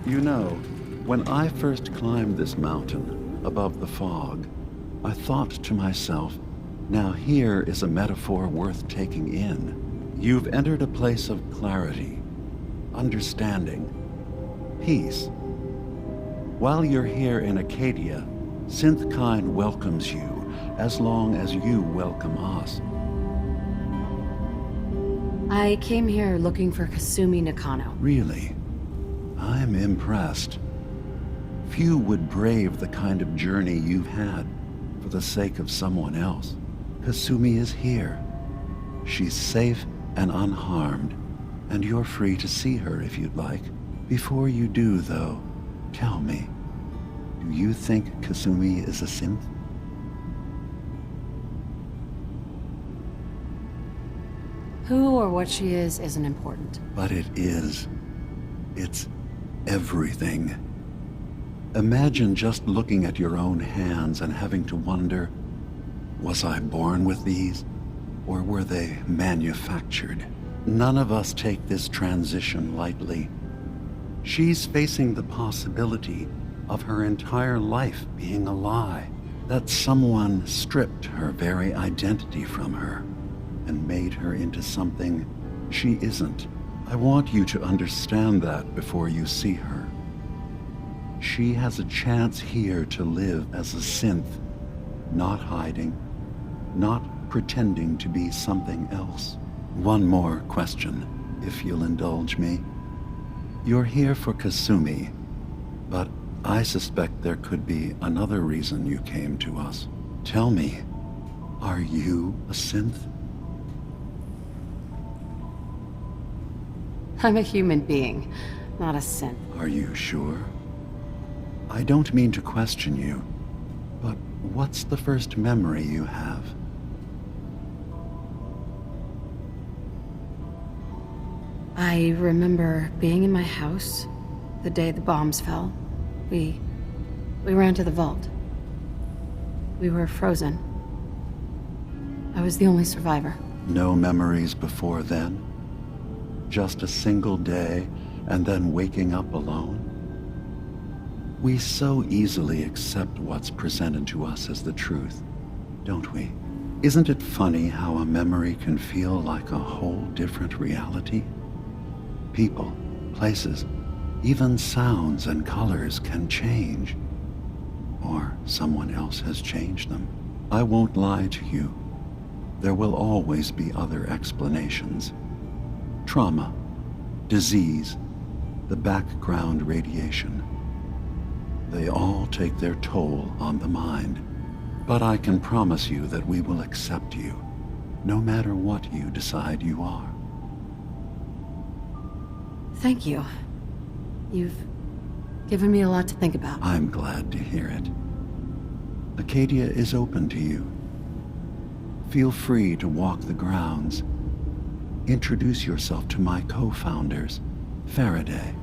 You know, when I first climbed this mountain above the fog, I thought to myself, now here is a metaphor worth taking in. You've entered a place of clarity, understanding, peace. While you're here in Acadia, Synthkind welcomes you as long as you welcome us. I came here looking for Kasumi Nakano. Really, I'm impressed. Few would brave the kind of journey you've had for the sake of someone else. Kasumi is here. She's safe and unharmed, and you're free to see her if you'd like. Before you do, though, tell me, do you think Kasumi is a synth? Who or what she is isn't important. But it is. It's everything. Imagine just looking at your own hands and having to wonder, was I born with these, or were they manufactured? None of us take this transition lightly. She's facing the possibility of her entire life being a lie, that someone stripped her very identity from her and made her into something she isn't. I want you to understand that before you see her. She has a chance here to live as a synth, not hiding, not pretending to be something else. One more question, if you'll indulge me. You're here for Kasumi, but I suspect there could be another reason you came to us. Tell me, are you a synth? I'm a human being, not a synth. Are you sure? I don't mean to question you, but what's the first memory you have? I remember being in my house the day the bombs fell. We ran to the vault. We were frozen. I was the only survivor. No memories before then? Just a single day and then waking up alone? We so easily accept what's presented to us as the truth, don't we? Isn't it funny how a memory can feel like a whole different reality? People, places, even sounds and colors can change. Or someone else has changed them. I won't lie to you. There will always be other explanations. Trauma, disease, the background radiation. They all take their toll on the mind. But I can promise you that we will accept you, no matter what you decide you are. Thank you. You've given me a lot to think about. I'm glad to hear it. Acadia is open to you. Feel free to walk the grounds. Introduce yourself to my co-founders, Faraday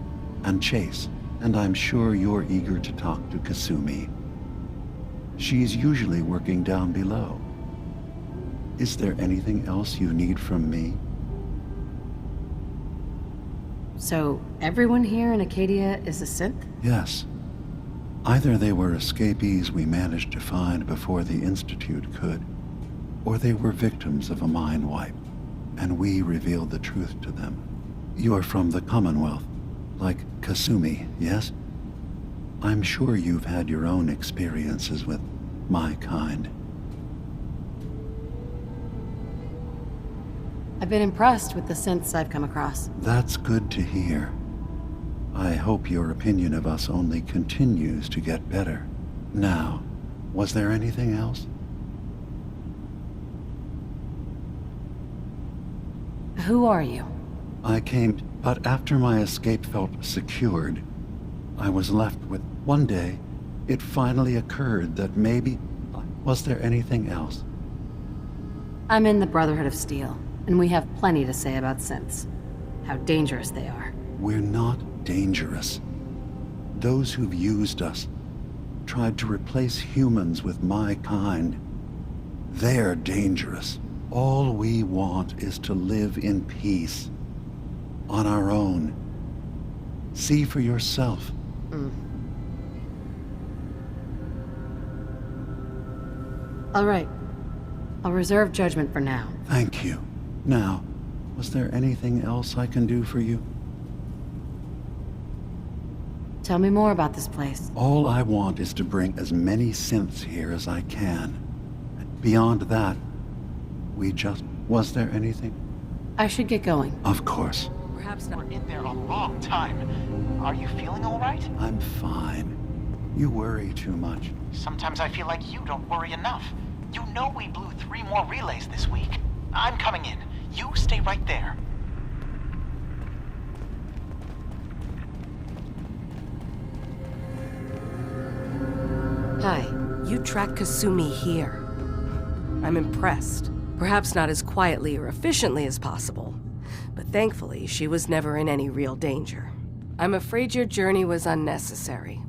and Chase, and I'm sure you're eager to talk to Kasumi. She's usually working down below. Is there anything else you need from me? So, everyone here in Acadia is a synth? Yes. Either they were escapees we managed to find before the Institute could, or they were victims of a mind wipe, and we revealed the truth to them. You're from the Commonwealth, like Kasumi, yes? I'm sure you've had your own experiences with my kind. I've been impressed with the synths I've come across. That's good to hear. I hope your opinion of us only continues to get better. Now, was there anything else? Who are you? I came, but after my escape felt secured, I was left with one day, it finally occurred that maybe... Was there anything else? I'm in the Brotherhood of Steel, and we have plenty to say about synths. How dangerous they are. We're not dangerous. Those who've used us, tried to replace humans with my kind, they're dangerous. All we want is to live in peace, on our own. See for yourself. All right. I'll reserve judgment for now. Thank you. Now, was there anything else I can do for you? Tell me more about this place. All I want is to bring as many synths here as I can. Beyond that, was there anything? I should get going. Of course. Perhaps not. We're in there a long time. Are you feeling all right? I'm fine. You worry too much. Sometimes I feel like you don't worry enough. You know we blew 3 more relays this week. I'm coming in. You stay right there. Hi. You tracked Kasumi here. I'm impressed. Perhaps not as quietly or efficiently as possible, but thankfully she was never in any real danger. I'm afraid your journey was unnecessary.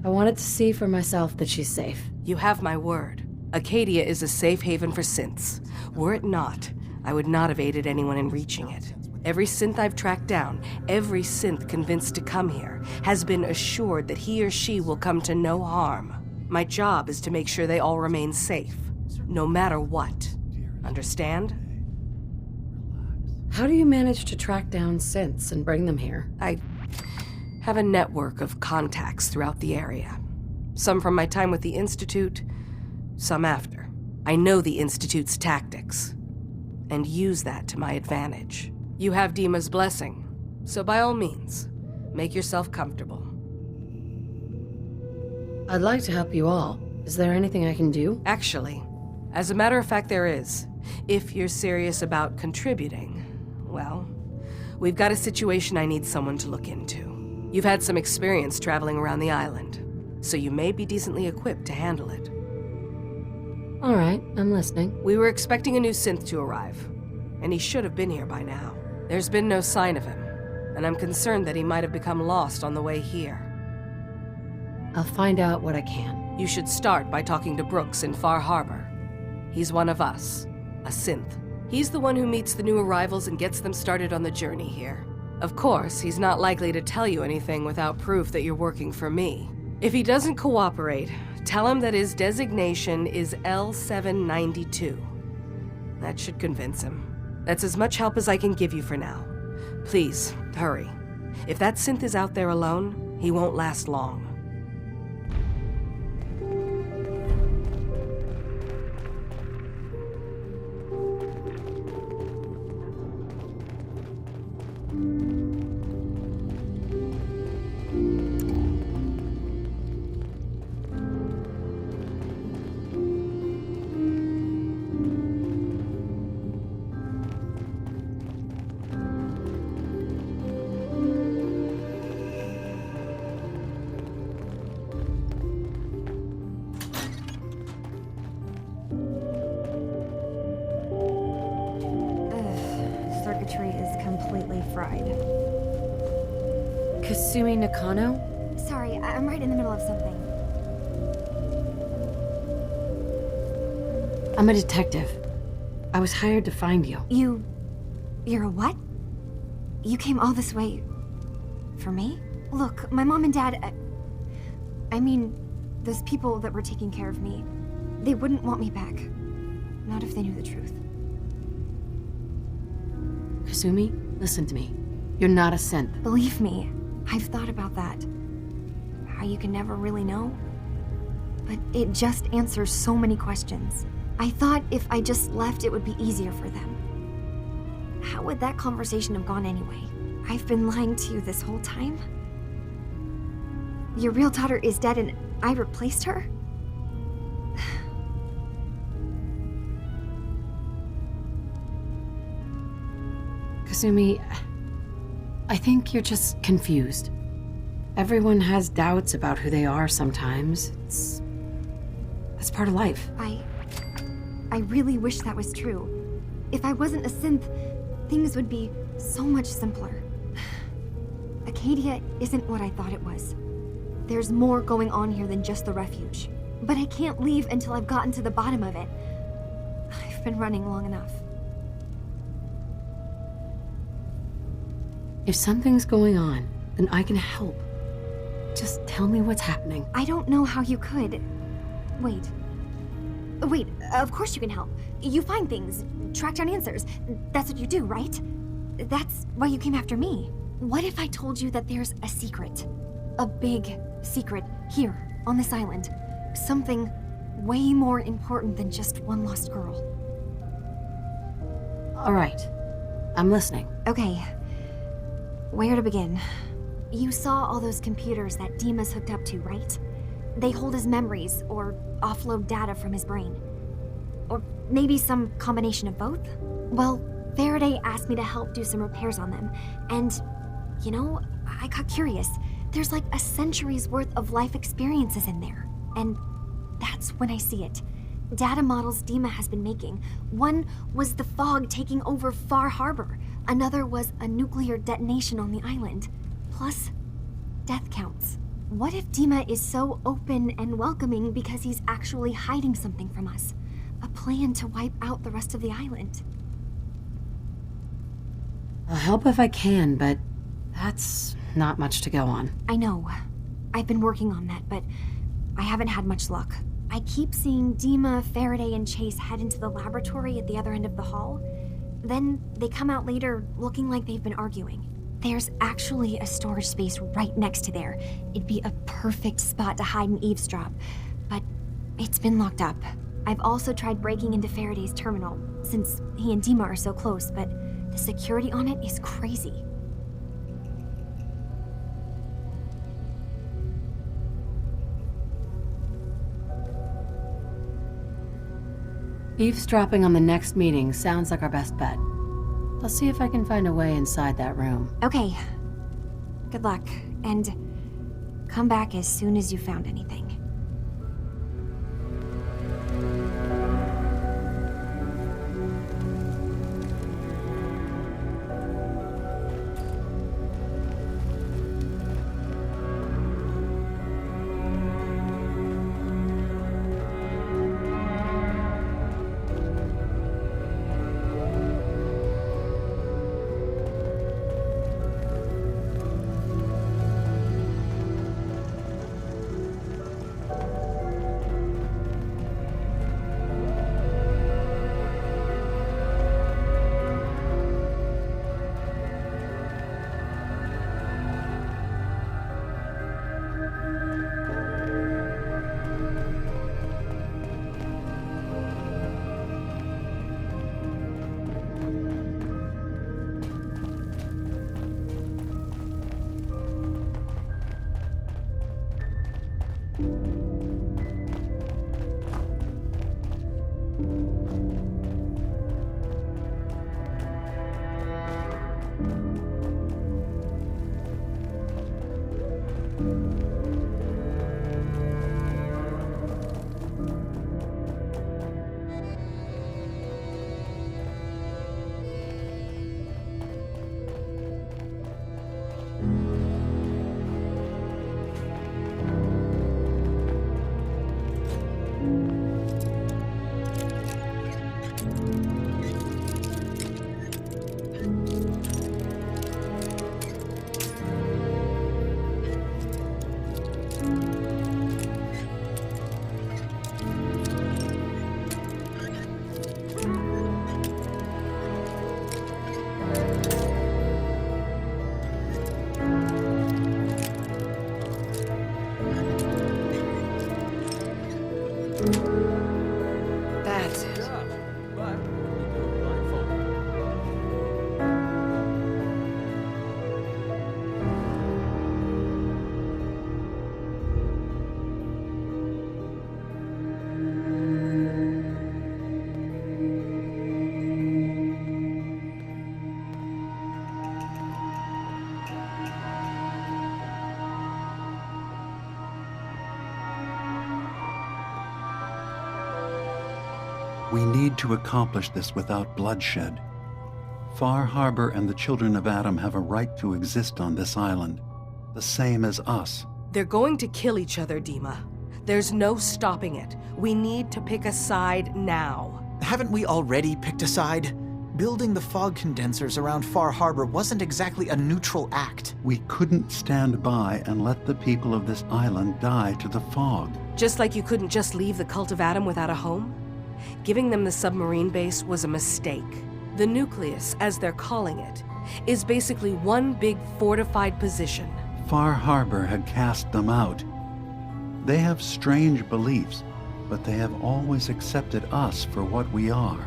I wanted to see for myself that she's safe. You have my word. Acadia is a safe haven for synths. Were it not, I would not have aided anyone in reaching it. Every synth I've tracked down, every synth convinced to come here, has been assured that he or she will come to no harm. My job is to make sure they all remain safe, no matter what. Understand? How do you manage to track down synths and bring them here? I have a network of contacts throughout the area. Some from my time with the Institute, some after. I know the Institute's tactics, and use that to my advantage. You have Dima's blessing, so by all means, make yourself comfortable. I'd like to help you all. Is there anything I can do? Actually, as a matter of fact, there is. If you're serious about contributing, well, we've got a situation I need someone to look into. You've had some experience traveling around the island, so you may be decently equipped to handle it. All right, I'm listening. We were expecting a new synth to arrive, and he should have been here by now. There's been no sign of him, and I'm concerned that he might have become lost on the way here. I'll find out what I can. You should start by talking to Brooks in Far Harbor. He's one of us, a synth. He's the one who meets the new arrivals and gets them started on the journey here. Of course, he's not likely to tell you anything without proof that you're working for me. If he doesn't cooperate, tell him that his designation is L792. That should convince him. That's as much help as I can give you for now. Please, hurry. If that synth is out there alone, he won't last long. Circuitry is completely fried. Kasumi Nakano? Sorry, I'm right in the middle of something. I'm a detective. I was hired to find you. You're a what? You came all this way... for me? Look, my mom and dad... I mean, those people that were taking care of me, they wouldn't want me back. Not if they knew the truth. Kasumi, listen to me. You're not a synth. Believe me, I've thought about that. How you can never really know. But it just answers so many questions. I thought if I just left, it would be easier for them. How would that conversation have gone anyway? I've been lying to you this whole time? Your real daughter is dead and I replaced her? Kasumi, I think you're just confused. Everyone has doubts about who they are sometimes. That's part of life. I really wish that was true. If I wasn't a synth, things would be so much simpler. Acadia isn't what I thought it was. There's more going on here than just the refuge. But I can't leave until I've gotten to the bottom of it. I've been running long enough. If something's going on, then I can help. Just tell me what's happening. I don't know how you could. Wait. Wait, of course you can help. You find things, track down answers. That's what you do, right? That's why you came after me. What if I told you that there's a secret? A big secret here, on this island. Something way more important than just one lost girl. All right. I'm listening. Okay. Where to begin? You saw all those computers that Dima's hooked up to, right? They hold his memories, or offload data from his brain. Or maybe some combination of both? Well, Faraday asked me to help do some repairs on them, and, you know, I got curious. There's like a century's worth of life experiences in there, and that's when I see it. Data models Dima has been making. One was the fog taking over Far Harbor. Another was a nuclear detonation on the island. Plus, death counts. What if Dima is so open and welcoming because he's actually hiding something from us? A plan to wipe out the rest of the island. I'll help if I can, but that's not much to go on. I know. I've been working on that, but I haven't had much luck. I keep seeing Dima, Faraday, and Chase head into the laboratory at the other end of the hall. Then they come out later looking like they've been arguing. There's actually a storage space right next to there. It'd be a perfect spot to hide and eavesdrop, but it's been locked up. I've also tried breaking into Faraday's terminal, since he and Dima are so close, but the security on it is crazy. Eavesdropping on the next meeting sounds like our best bet. I'll see if I can find a way inside that room. Okay. Good luck, and come back as soon as you found anything. That's it. We need to accomplish this without bloodshed. Far Harbor and the children of Adam have a right to exist on this island, the same as us. They're going to kill each other, Dima. There's no stopping it. We need to pick a side now. Haven't we already picked a side? Building the fog condensers around Far Harbor wasn't exactly a neutral act. We couldn't stand by and let the people of this island die to the fog. Just like you couldn't just leave the Cult of Adam without a home? Giving them the submarine base was a mistake. The nucleus, as they're calling it, is basically one big fortified position. Far Harbor had cast them out. They have strange beliefs, but they have always accepted us for what we are.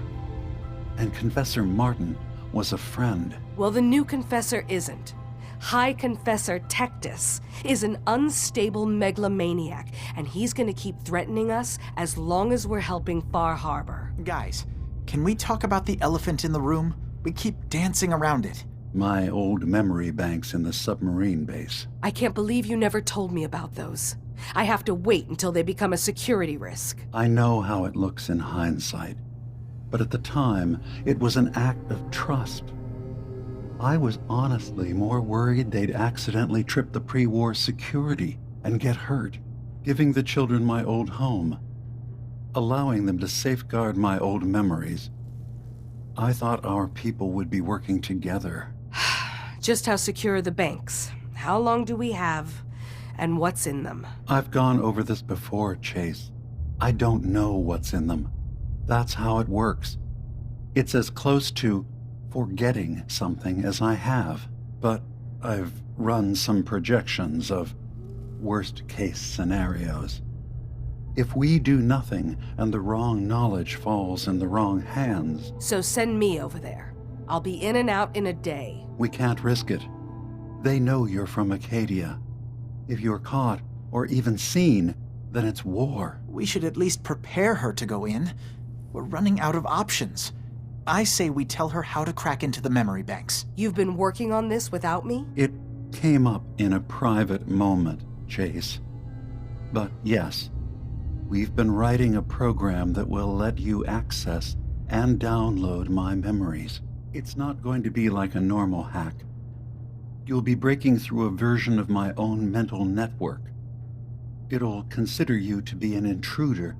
And Confessor Martin was a friend. Well, the new Confessor isn't. High Confessor Tectus is an unstable megalomaniac, and he's gonna keep threatening us as long as we're helping Far Harbor. Guys, can we talk about the elephant in the room? We keep dancing around it. My old memory banks in the submarine base. I can't believe you never told me about those. I have to wait until they become a security risk. I know how it looks in hindsight, but at the time, it was an act of trust. I was honestly more worried they'd accidentally trip the pre-war security and get hurt, giving the children my old home, allowing them to safeguard my old memories. I thought our people would be working together. Just how secure are the banks? How long do we have? And what's in them? I've gone over this before, Chase. I don't know what's in them. That's how it works. It's as close to forgetting something as I have, but I've run some projections of worst-case scenarios. If we do nothing and the wrong knowledge falls in the wrong hands, So send me over there. I'll be in and out in a day. we can't risk it. They know you're from Acadia. If you're caught or even seen, then it's war. We should at least prepare her to go in. We're running out of options. I say we tell her how to crack into the memory banks. You've been working on this without me? It came up in a private moment, Chase. But yes, we've been writing a program that will let you access and download my memories. It's not going to be like a normal hack. You'll be breaking through a version of my own mental network. It'll consider you to be an intruder.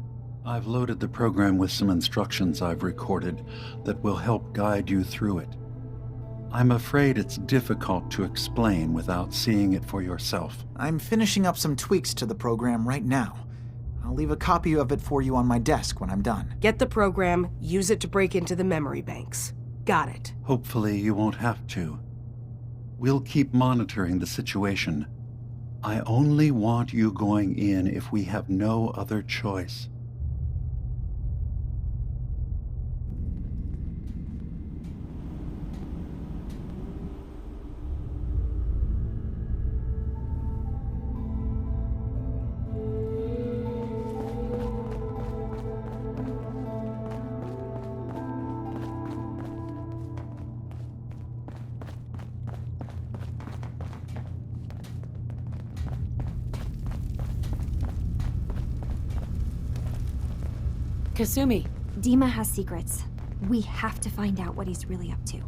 I've loaded the program with some instructions I've recorded that will help guide you through it. I'm afraid it's difficult to explain without seeing it for yourself. I'm finishing up some tweaks to the program right now. I'll leave a copy of it for you on my desk when I'm done. Get the program, use it to break into the memory banks. Got it. Hopefully you won't have to. We'll keep monitoring the situation. I only want you going in if we have no other choice. Kasumi, Dima has secrets. We have to find out what he's really up to.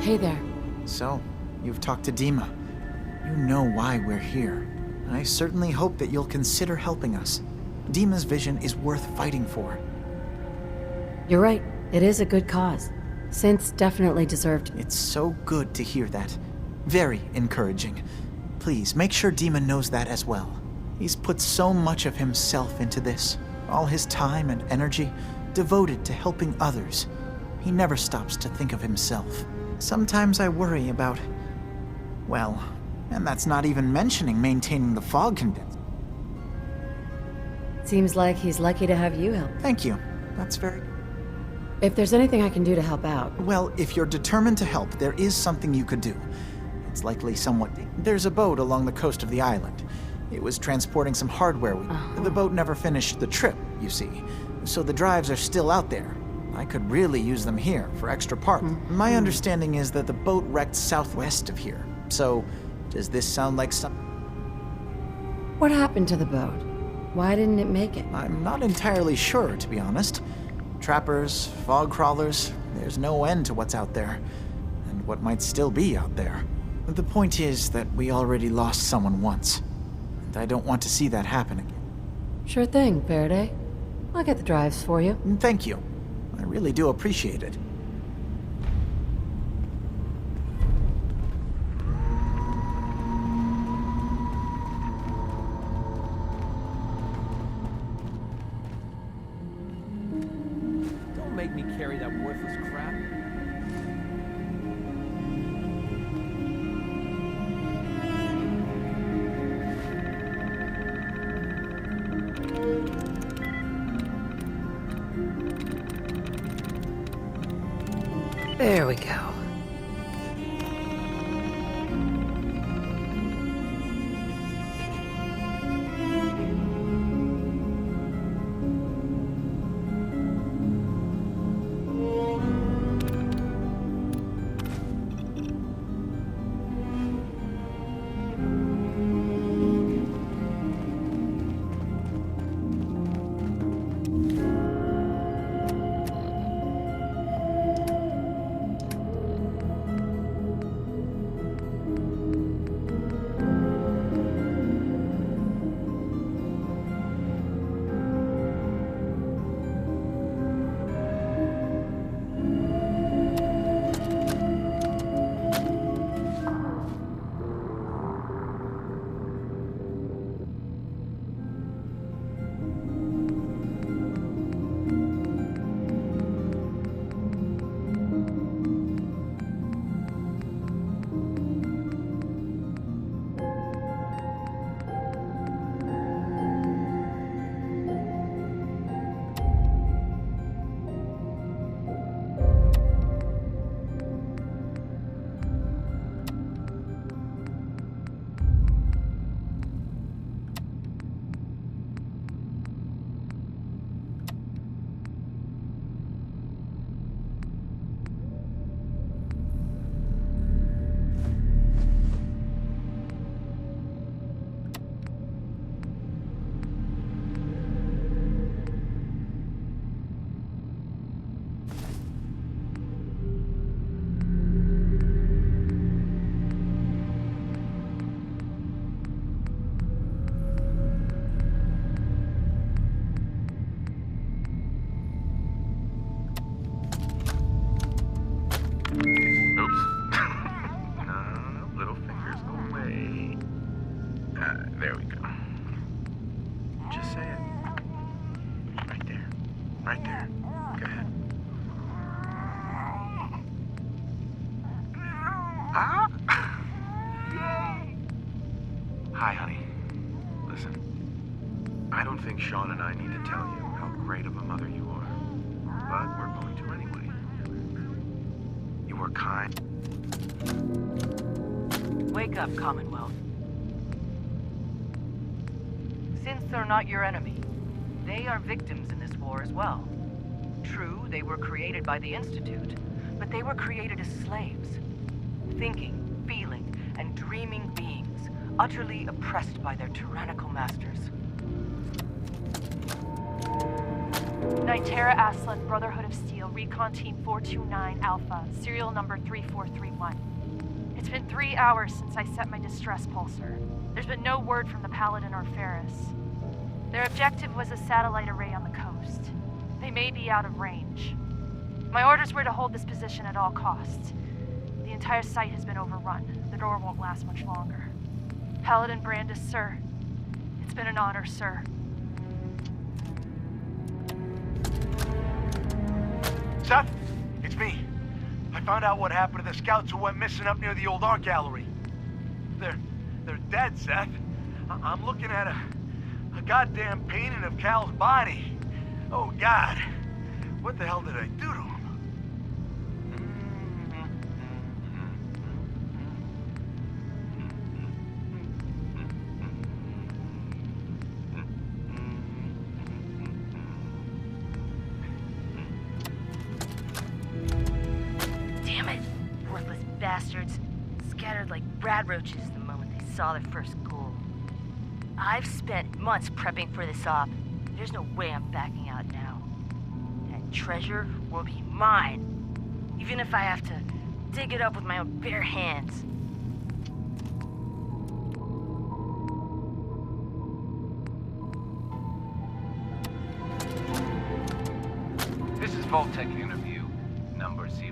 hey there. So, you've talked to Dima. You know why we're here. I certainly hope that you'll consider helping us. Dima's vision is worth fighting for. You're right, it is a good cause. Synths definitely deserved. It's so good to hear that. Very encouraging. Please, make sure Dima knows that as well. He's put so much of himself into this. all his time and energy devoted to helping others. He never stops to think of himself. Sometimes I worry about, well, and that's not even mentioning maintaining the fog condenser. Seems like he's lucky to have you help. Thank you. That's very... If there's anything I can do to help out. Well, if you're determined to help, there is something you could do. It's likely somewhat... There's a boat along the coast of the island. It was transporting some hardware. The boat never finished the trip, you see. So the drives are still out there. I could really use them here for extra parts. My understanding is that the boat wrecked southwest of here. So, does this sound like some... What happened to the boat? Why didn't it make it? I'm not entirely sure, to be honest. Trappers, fog crawlers, there's no end to what's out there. And what might still be out there. The point is that we already lost someone once. And I don't want to see that happen again. Sure thing, Faraday. I'll get the drives for you. Thank you. I really do appreciate it. Don't make me carry that worthless crap. There we go. There we go. Just say it. Right there. Right there. Go ahead. Ah! Hi, honey. Listen, I don't think Sean and I need to tell you how great of a mother you are. But we're going to anyway. You were kind. Wake up, Commonwealth. Synths are not your enemy. They are victims in this war as well. True, they were created by the Institute, but they were created as slaves. Thinking, feeling, and dreaming beings, utterly oppressed by their tyrannical masters. Nytera Aslan, Brotherhood of Steel, Recon Team 429 Alpha, serial number 3431. It's been 3 hours since I set my distress pulsar. There's been no word from the Paladin or Ferris. Their objective was a satellite array on the coast. They may be out of range. My orders were to hold this position at all costs. The entire site has been overrun. The door won't last much longer. Paladin Brandis, sir. It's been an honor, sir. Seth, it's me. I found out what happened to the scouts who went missing up near the old art gallery. They're dead, Seth. I'm looking at a goddamn painting of Cal's body. Oh, God. What the hell did I do to him? Damn it! Worthless bastards. Scattered like rad roaches the moment they saw their first goal. I've spent months prepping for this op. There's no way I'm backing out now. That treasure will be mine, even if I have to dig it up with my own bare hands. This is Vault-Tec interview number 03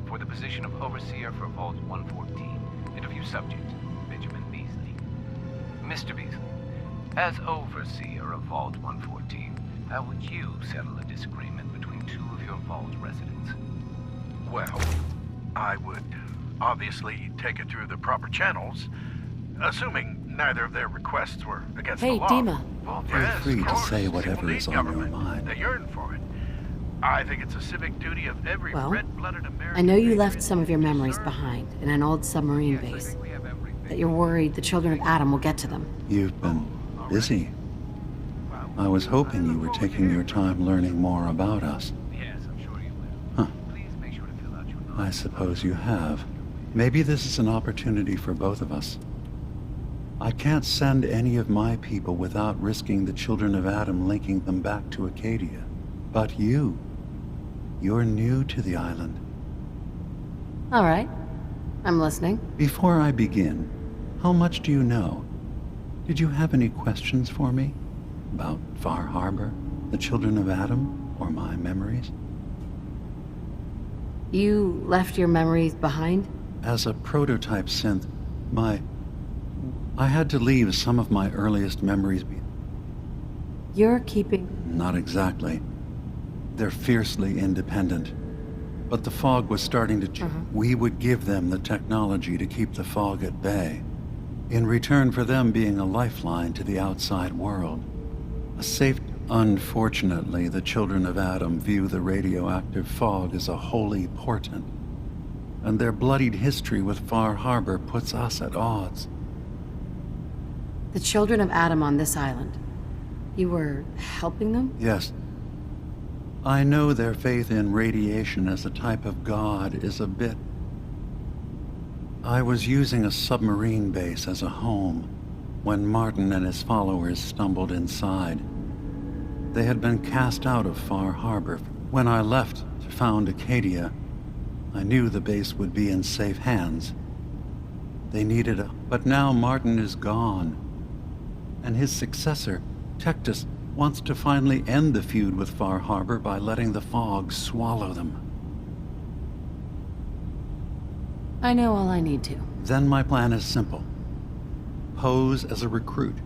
for the position of Overseer for Vault 114. Interview subject, Benjamin Beasley. Mr. Beasley, as Overseer of Vault 114, how would you settle a disagreement between two of your Vault residents? Well, I would obviously take it through the proper channels, assuming neither of their requests were against the Hey, law. Dima. Well, Feel yes, free of to course. say People whatever need is on your government. mind. They yearn for it. I think it's a civic duty of every Well, red-blooded American. I know you patriot left some of your to memories serve. behind in an old submarine Yes, I base. think we have everything. That you're worried the children of Adam will get to them. You've been busy. I was hoping you were taking your time learning more about us. Yes, I'm sure you will. Huh. Please make sure to fill out your I suppose you have. Maybe this is an opportunity for both of us. I can't send any of my people without risking the children of Adam linking them back to Acadia. But you're new to the island. All right. I'm listening. Before I begin, how much do you know? Did you have any questions for me? About Far Harbor, the children of Adam, or my memories? You left your memories behind? As a prototype synth, I had to leave some of my earliest memories behind. You're keeping... Not exactly. They're fiercely independent. But the fog was starting to... We would give them the technology to keep the fog at bay, in return for them being a lifeline to the outside world. A safe... Unfortunately, the children of Adam view the radioactive fog as a holy portent, and their bloodied history with Far Harbor puts us at odds. The children of Adam on this island. You were helping them? Yes. I know their faith in radiation as a type of god is a bit... I was using a submarine base as a home when Martin and his followers stumbled inside. They had been cast out of Far Harbor. When I left to found Acadia, I knew the base would be in safe hands. They needed a... But now Martin is gone, and his successor, Tectus, wants to finally end the feud with Far Harbor by letting the fog swallow them. I know all I need to. Then my plan is simple. Pose as a recruit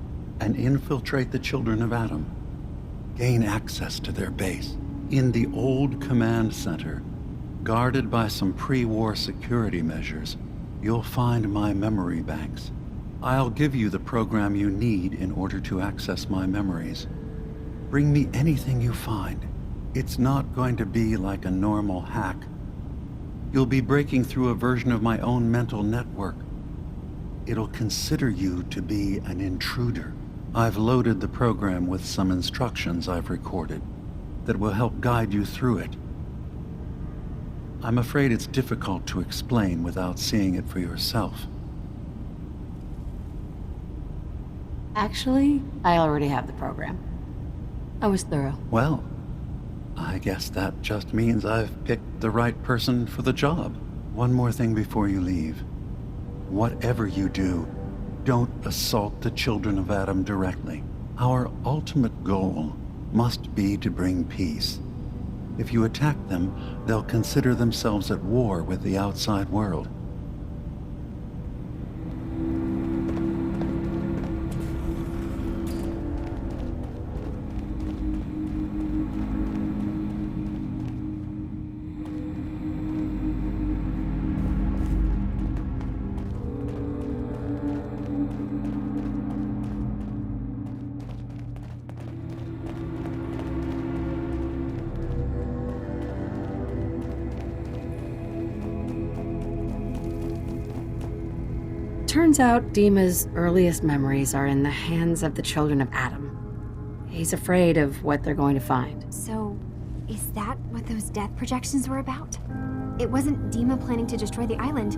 and infiltrate the children of Adam. Gain access to their base in the old command center, guarded by some pre-war security measures. You'll find my memory banks. I'll give you the program you need in order to access my memories. Bring me anything you find. It's not going to be like a normal hack. You'll be breaking through a version of my own mental network. It'll consider you to be an intruder. I've loaded the program with some instructions I've recorded that will help guide you through it. I'm afraid it's difficult to explain without seeing it for yourself. Actually, I already have the program. I was thorough. Well, I guess that just means I've picked the right person for the job. One more thing before you leave. Whatever you do, don't assault the children of Adam directly. Our ultimate goal must be to bring peace. If you attack them, they'll consider themselves at war with the outside world. turns out Dima's earliest memories are in the hands of the children of Adam. He's afraid of what they're going to find. So, is that what those death projections were about? It wasn't Dima planning to destroy the island.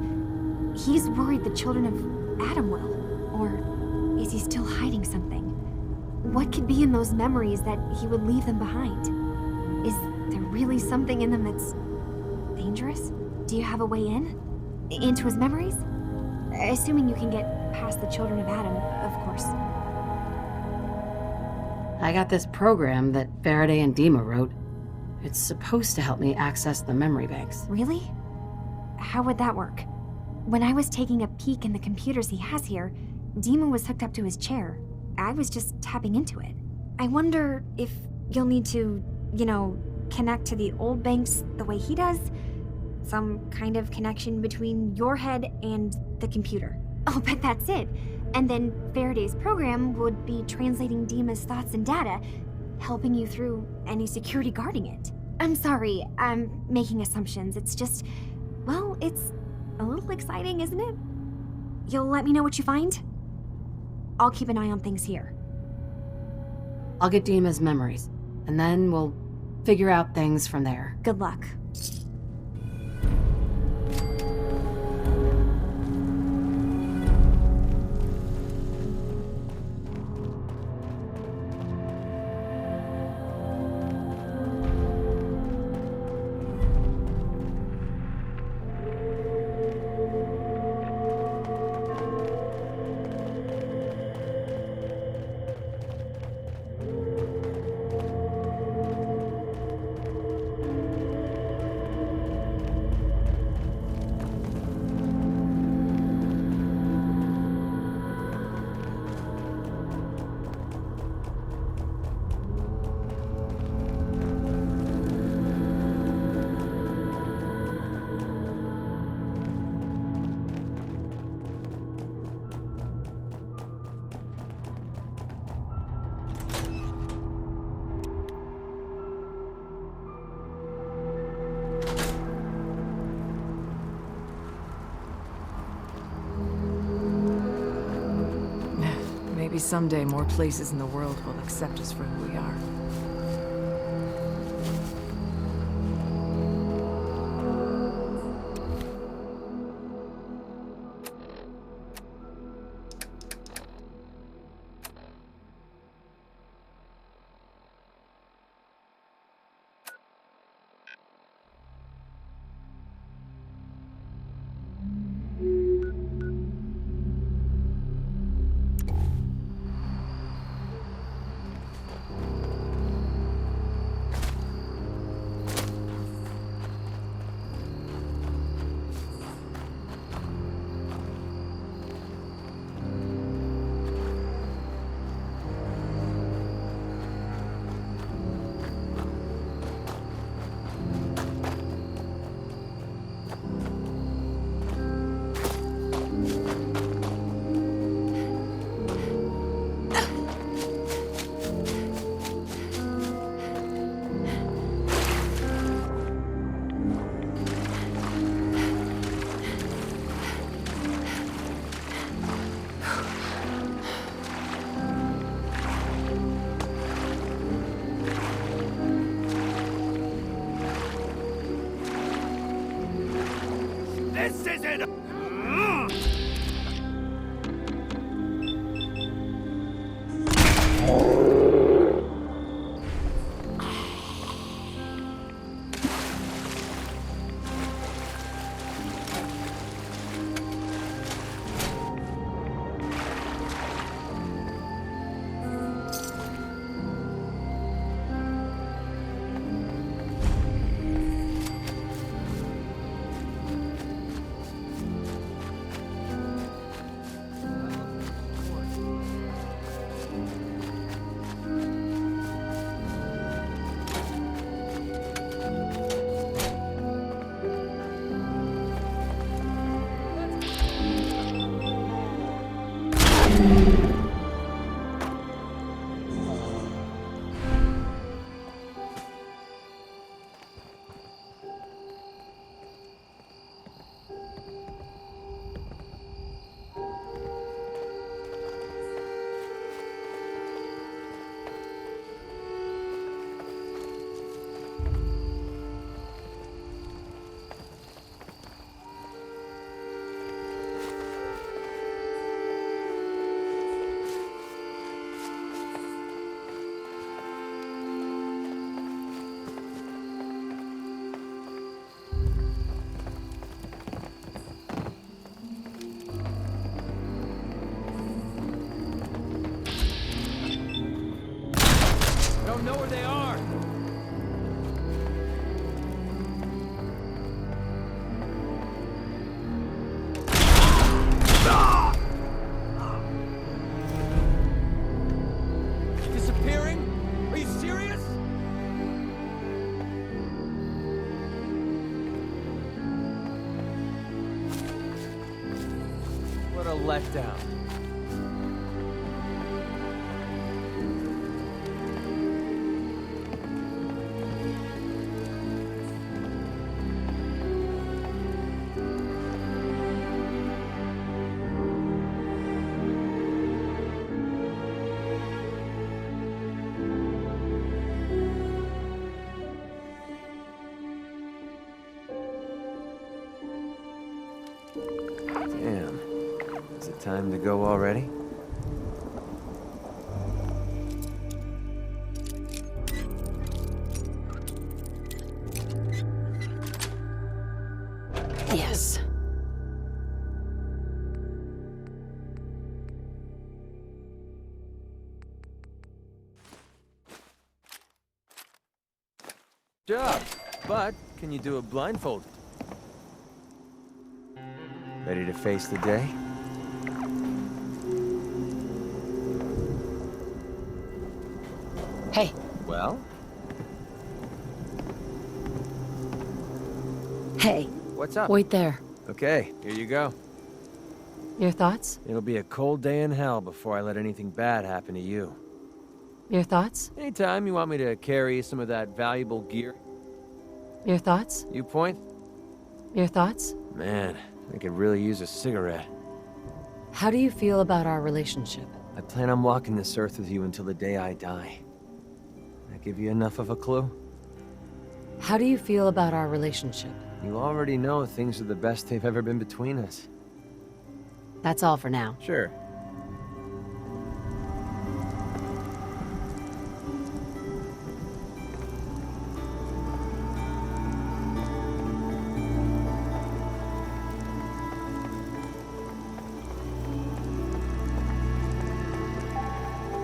He's worried the children of Adam will. Or is he still hiding something? What could be in those memories that he would leave them behind? Is there really something in them that's dangerous? Do you have a way in? Into his memories? Assuming you can get past the children of Adam, of course. I got this program that Faraday and Dima wrote. It's supposed to help me access the memory banks. Really? How would that work? When I was taking a peek in the computers he has here, Dima was hooked up to his chair. I was just tapping into it. I wonder if you'll need to, connect to the old banks the way he does? Some kind of connection between your head and the computer. Oh, but that's it. And then Faraday's program would be translating Dima's thoughts and data, helping you through any security guarding it. I'm sorry, I'm making assumptions. It's just, well, it's a little exciting, isn't it? You'll let me know what you find? I'll keep an eye on things here. I'll get Dima's memories, and then we'll figure out things from there. Good luck. Maybe someday more places in the world will accept us for who we are. don't know where they are. Disappearing? Are you serious? What a letdown. Damn. Is it time to go already? Yes. Job. But can you do it blindfolded? Ready to face the day? Hey. Well? Hey. What's up? Wait there. Okay, here you go. Your thoughts? It'll be a cold day in hell before I let anything bad happen to you. Your thoughts? Anytime you want me to carry some of that valuable gear. Your thoughts? You point? Your thoughts? Man, I could really use a cigarette. How do you feel about our relationship? I plan on walking this earth with you until the day I die. That give you enough of a clue? How do you feel about our relationship? You already know things are the best they've ever been between us. That's all for now. Sure.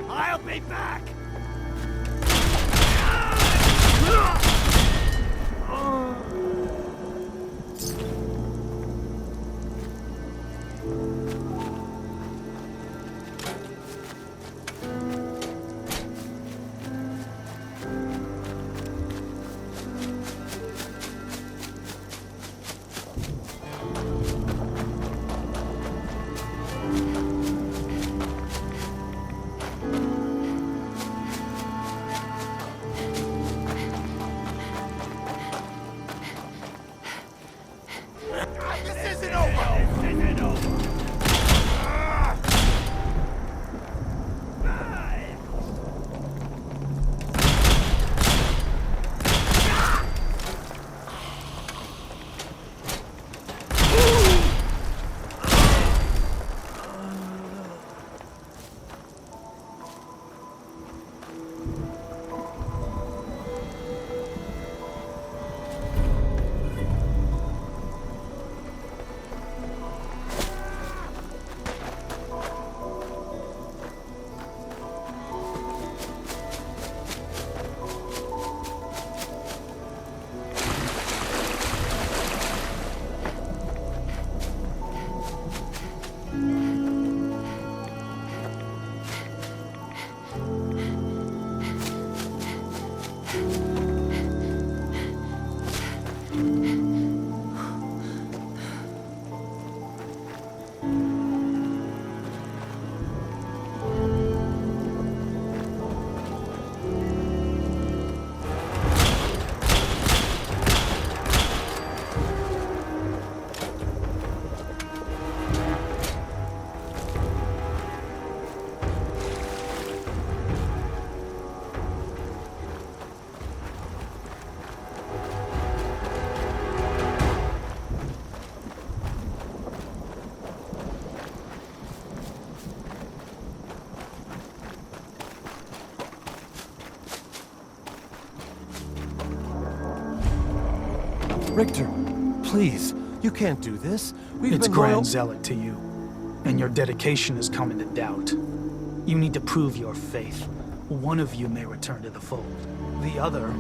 I'll be back! This isn't over! This isn't over! Richter, please, you can't do this. It's been Grand loyal- Zealot to you, and your dedication is coming to doubt. You need to prove your faith. One of you may return to the fold. The other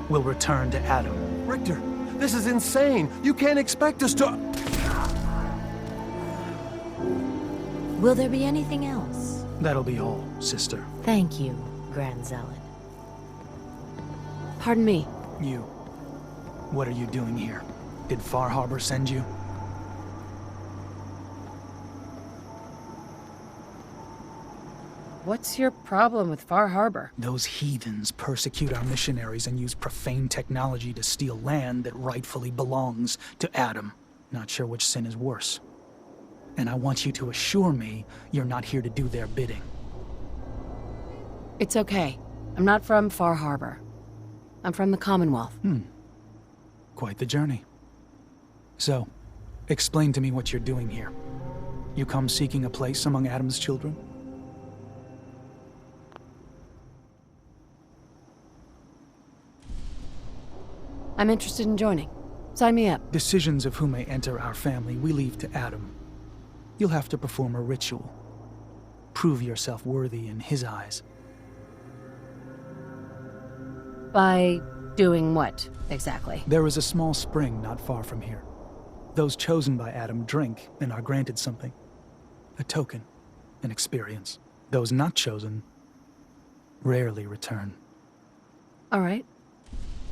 will return to Adam. Richter, this is insane. You can't expect us to... Will there be anything else? That'll be all, sister. Thank you, Grand Zealot. Pardon me. You. What are you doing here? Did Far Harbor send you? What's your problem with Far Harbor? Those heathens persecute our missionaries and use profane technology to steal land that rightfully belongs to Adam. Not sure which sin is worse. And I want you to assure me you're not here to do their bidding. It's okay. I'm not from Far Harbor. I'm from the Commonwealth. Quite the journey. So, explain to me what you're doing here. You come seeking a place among Adam's children? I'm interested in joining. Sign me up. Decisions of who may enter our family we leave to Adam. You'll have to perform a ritual. Prove yourself worthy in his eyes. By doing what, exactly? There is a small spring not far from here. Those chosen by Adam drink and are granted something. A token, an experience. Those not chosen rarely return. All right.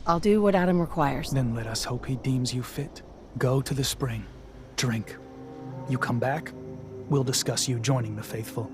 I'll do what Adam requires. Then let us hope he deems you fit. Go to the spring. Drink. You come back, we'll discuss you joining the faithful.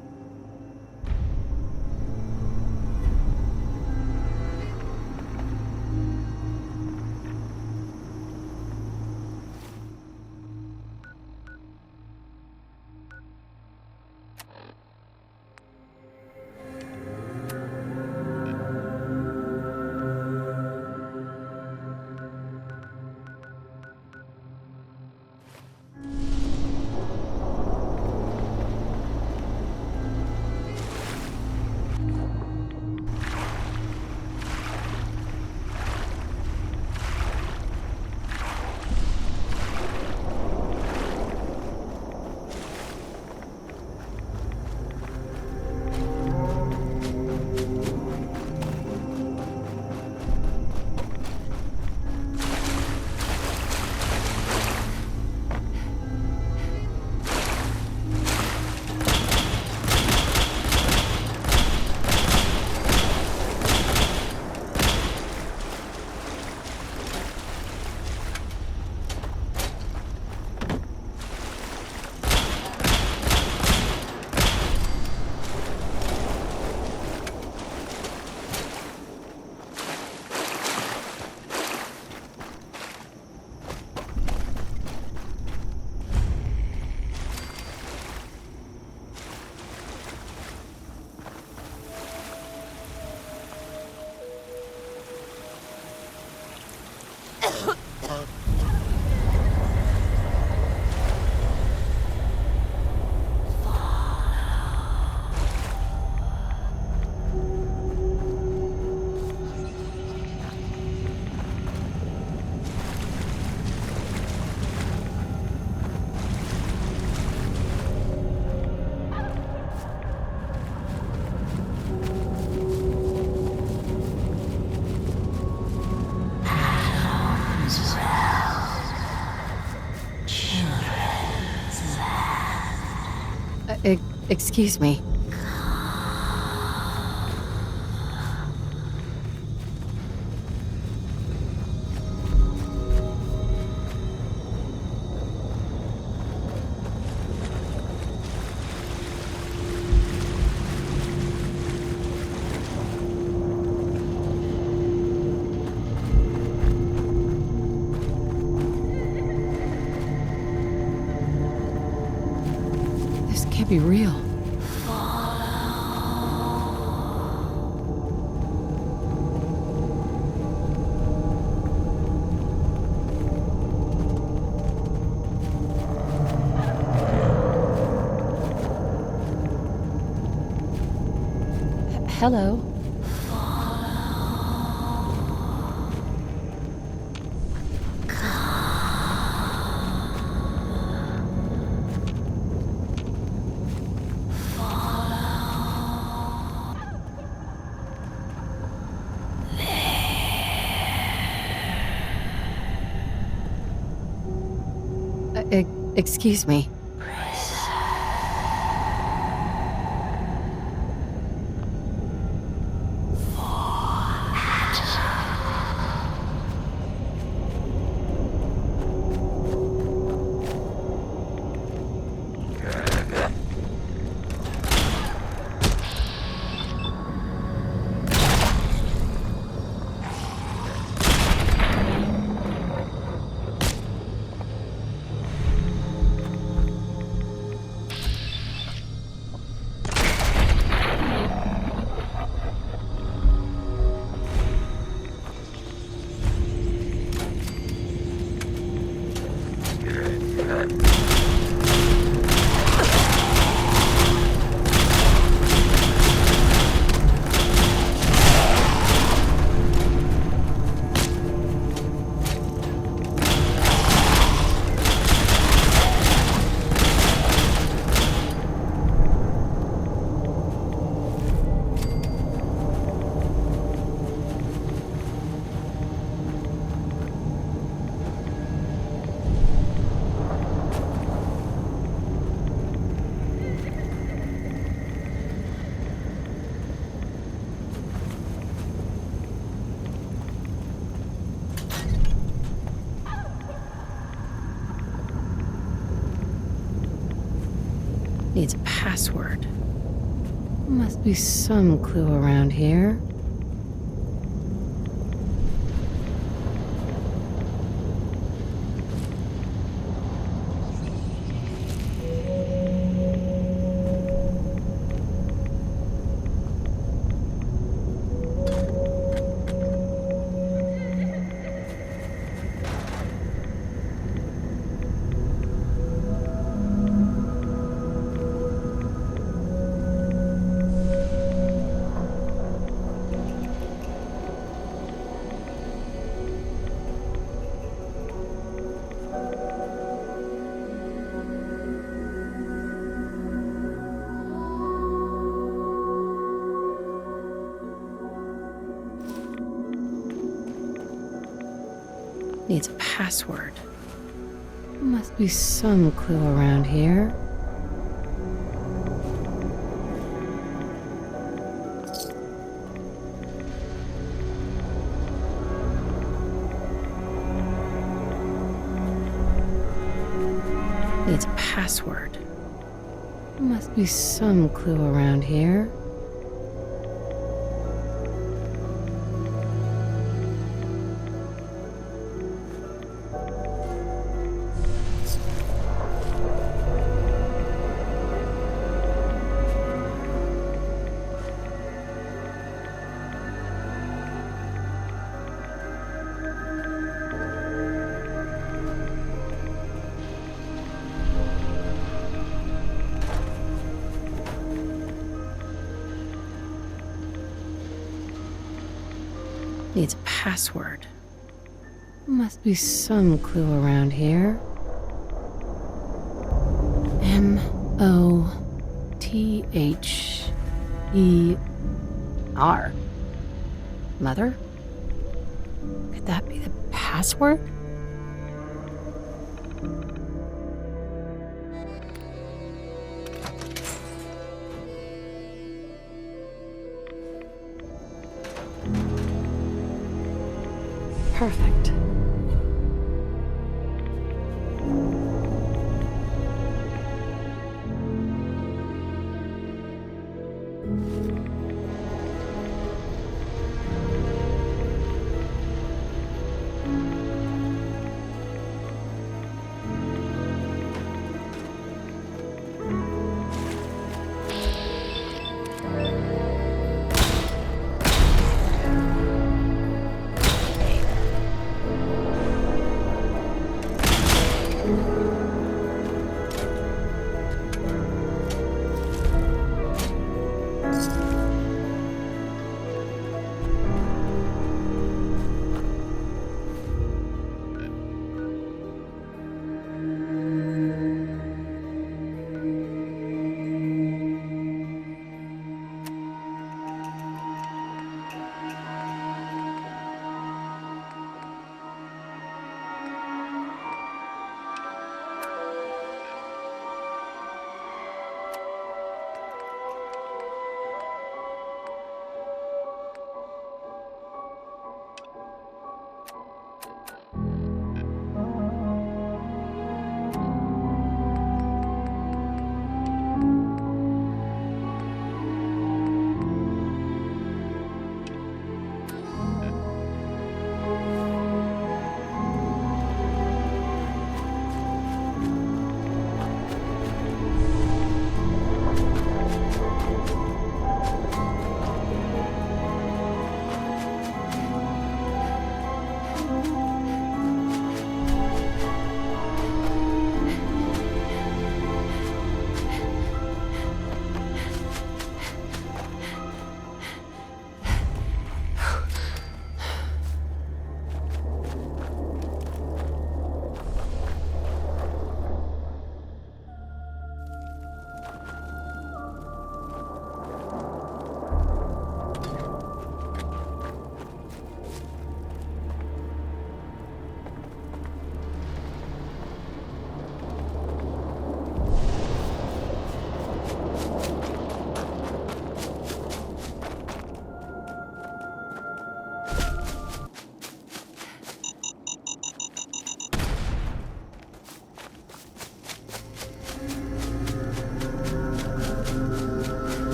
Excuse me. This can't be real. Hello. Excuse me. Needs a password. Must be some clue around here. Needs a password. Must be some clue around here. Needs a password. Must be some clue around here. Needs a password. Must be some clue around here. M-O-T-H-E-R. Mother? Could that be the password? Perfect.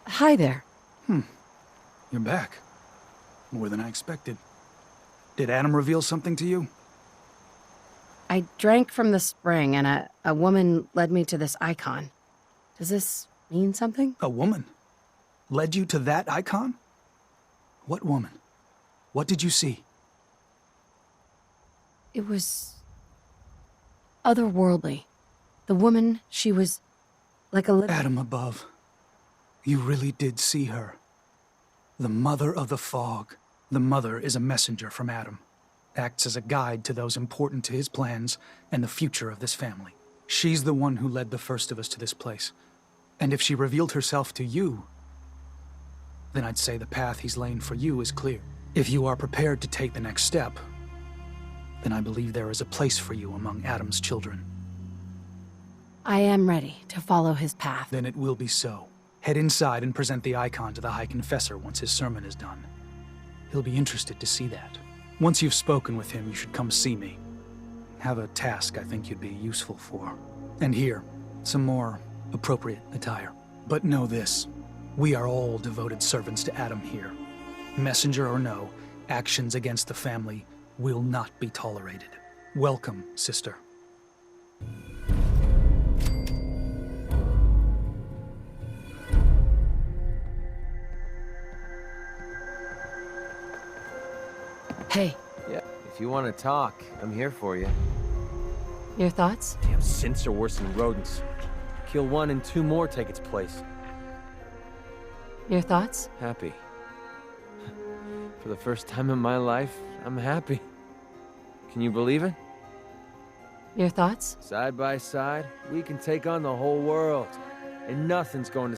Hi there. You're back. More than I expected. Did Adam reveal something to you? I drank from the spring, and a woman led me to this icon. Does this mean something? A woman? Led you to that icon? What woman? What did you see? It was otherworldly. The woman, she was like a living... Adam above. You really did see her. The Mother of the Fog. The Mother is a messenger from Adam. Acts as a guide to those important to his plans and the future of this family. She's the one who led the first of us to this place. And if she revealed herself to you, then I'd say the path he's laying for you is clear. If you are prepared to take the next step, then I believe there is a place for you among Adam's children. I am ready to follow his path. Then it will be so. Head inside and present the icon to the High Confessor once his sermon is done. He'll be interested to see that. Once you've spoken with him, you should come see me. Have a task I think you'd be useful for. And here, some more appropriate attire. But know this, we are all devoted servants to Adam here. Messenger or no, actions against the family will not be tolerated. Welcome, sister. Hey. Yeah, if you want to talk, I'm here for you. Your thoughts? Damn synths are worse than rodents. Kill one and two more take its place. Your thoughts? Happy. For the first time in my life, I'm happy. Can you believe it? Your thoughts? Side by side, we can take on the whole world. And nothing's going to